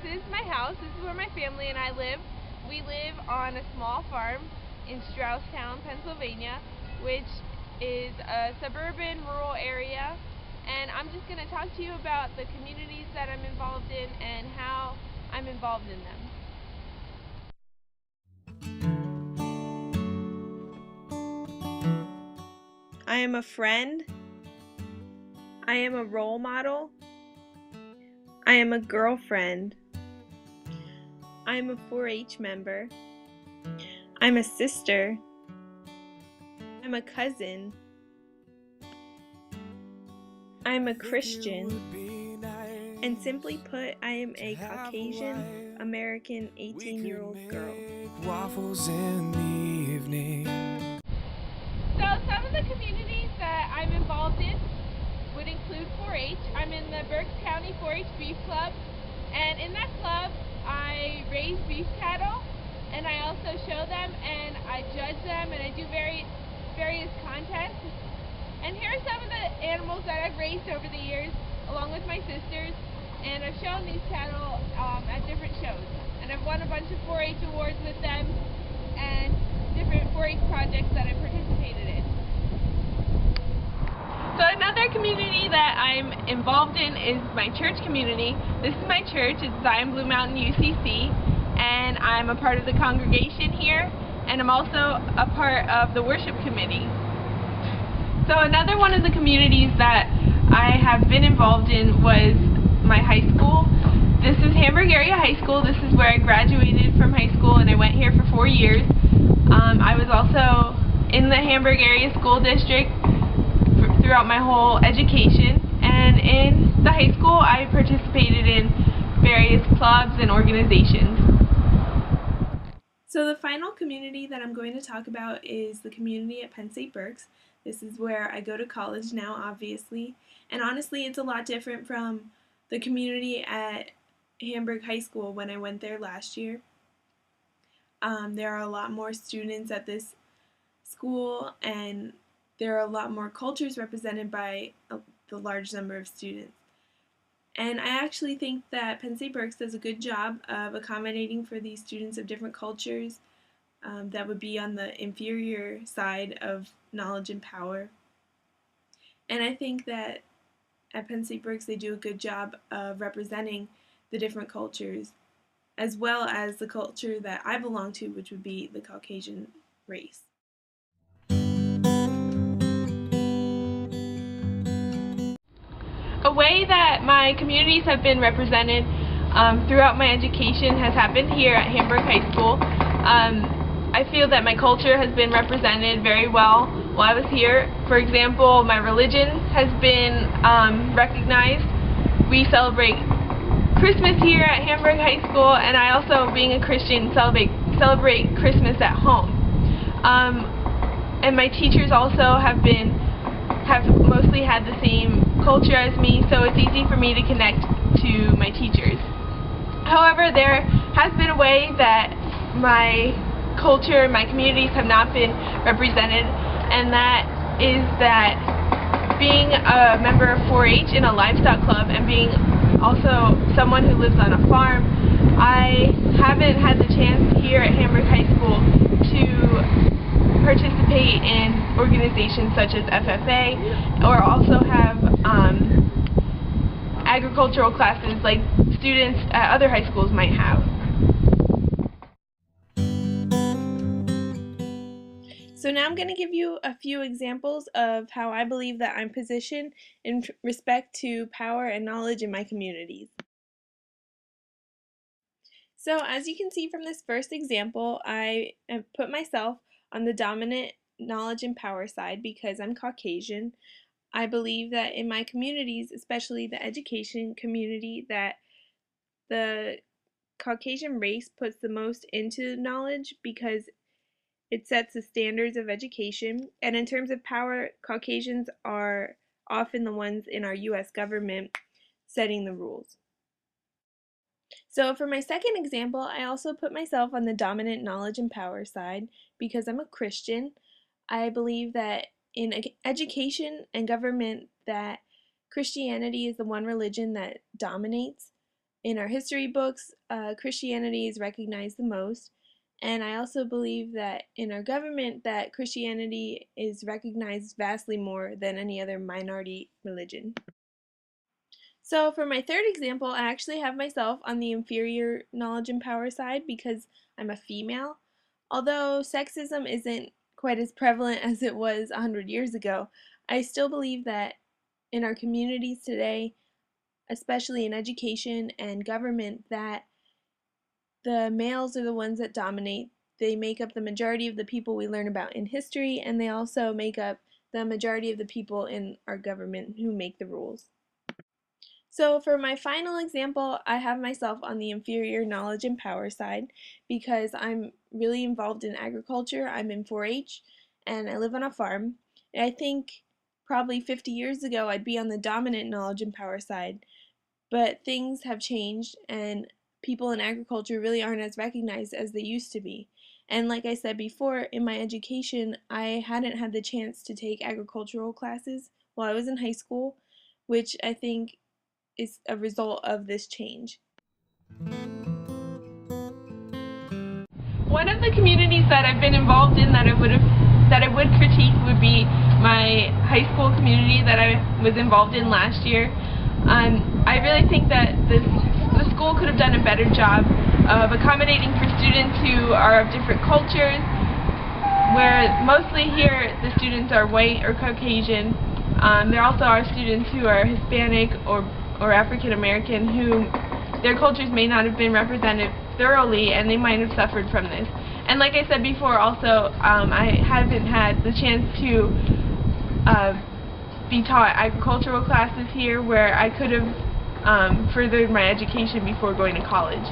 is my house. This is where my family and I live. We live on a small farm in Strausstown, Pennsylvania, which is a suburban rural area. And I'm just going to talk to you about the communities that I'm involved in and how I'm involved in them. I am a friend. I am a role model. I am a girlfriend. I am a 4-H member. I'm a sister. I'm a cousin. I'm a Christian. And simply put, I am a Caucasian American 18-year-old girl. Waffles in the evening. So some of the communities that I'm involved in would include 4-H. I'm in the Berks County 4-H Beef Club, and in that club I raise beef cattle, and I also show them and I judge them, and I do various contests. And here are some of the animals that I've raised over the years along with my sisters, and I've shown these cattle at different shows, and I've won a bunch of 4-H awards with them and different 4-H projects that I participated in. So another community that I'm involved in is my church community. This is my church. It's Zion Blue Mountain UCC, and I'm a part of the congregation here, and I'm also a part of the worship committee. So another one of the communities that I have been involved in was my high school. This is Hamburg Area High School. This is where I graduated from high school, and I went here for 4 years. I was also in the Hamburg Area School District throughout my whole education, and in the high school I participated in various clubs and organizations. So the final community that I'm going to talk about is the community at Penn State Berks. This is where I go to college now, obviously, and honestly it's a lot different from the community at Hamburg High School when I went there last year. There are a lot more students at this school, and there are a lot more cultures represented by the large number of students. And I actually think that Penn State Berks does a good job of accommodating for these students of different cultures that would be on the inferior side of knowledge and power. And I think that at Penn State Berks they do a good job of representing the different cultures, as well as the culture that I belong to, which would be the Caucasian race. A way that my communities have been represented throughout my education has happened here at Hamburg High School. I feel that my culture has been represented very well while I was here. For example, my religion has been recognized. We celebrate Christmas here at Hamburg High School, and I also, being a Christian, celebrate Christmas at home. And my teachers also have mostly had the same culture as me, so it's easy for me to connect to my teachers. However, there has been a way that my culture and my communities have not been represented, and that is that being a member of 4-H in a livestock club and being also someone who lives on a farm, I haven't had the chance here at Hamburg High School to participate in organizations such as FFA, or also have agricultural classes like students at other high schools might have. So now I'm going to give you a few examples of how I believe that I'm positioned in respect to power and knowledge in my communities. So as you can see from this first example, I have put myself on the dominant knowledge and power side because I'm Caucasian. I believe that in my communities, especially the education community, that the Caucasian race puts the most into knowledge because it sets the standards of education. And in terms of power, Caucasians are often the ones in our US government setting the rules. So for my second example, I also put myself on the dominant knowledge and power side because I'm a Christian. I believe that in education and government that Christianity is the one religion that dominates. in our history books, Christianity is recognized the most. And I also believe that in our government that Christianity is recognized vastly more than any other minority religion. So for my third example, I actually have myself on the inferior knowledge and power side because I'm a female. Although sexism isn't quite as prevalent as it was 100 years ago, I still believe that in our communities today, especially in education and government, that the males are the ones that dominate. They make up the majority of the people we learn about in history, and they also make up the majority of the people in our government who make the rules. So for my final example, I have myself on the inferior knowledge and power side because I'm really involved in agriculture. I'm in 4-H and I live on a farm. And I think probably 50 years ago I'd be on the dominant knowledge and power side, but things have changed and people in agriculture really aren't as recognized as they used to be. And like I said before, in my education, I hadn't had the chance to take agricultural classes while I was in high school, which I think is a result of this change. One of the communities that I've been involved in that I would critique would be my high school community that I was involved in last year. I really think that the school could have done a better job of accommodating for students who are of different cultures, where mostly here the students are white or Caucasian. There also are students who are Hispanic or African American who their cultures may not have been represented thoroughly and they might have suffered from this. And like I said before also, I haven't had the chance to be taught agricultural classes here where I could have furthered my education before going to college.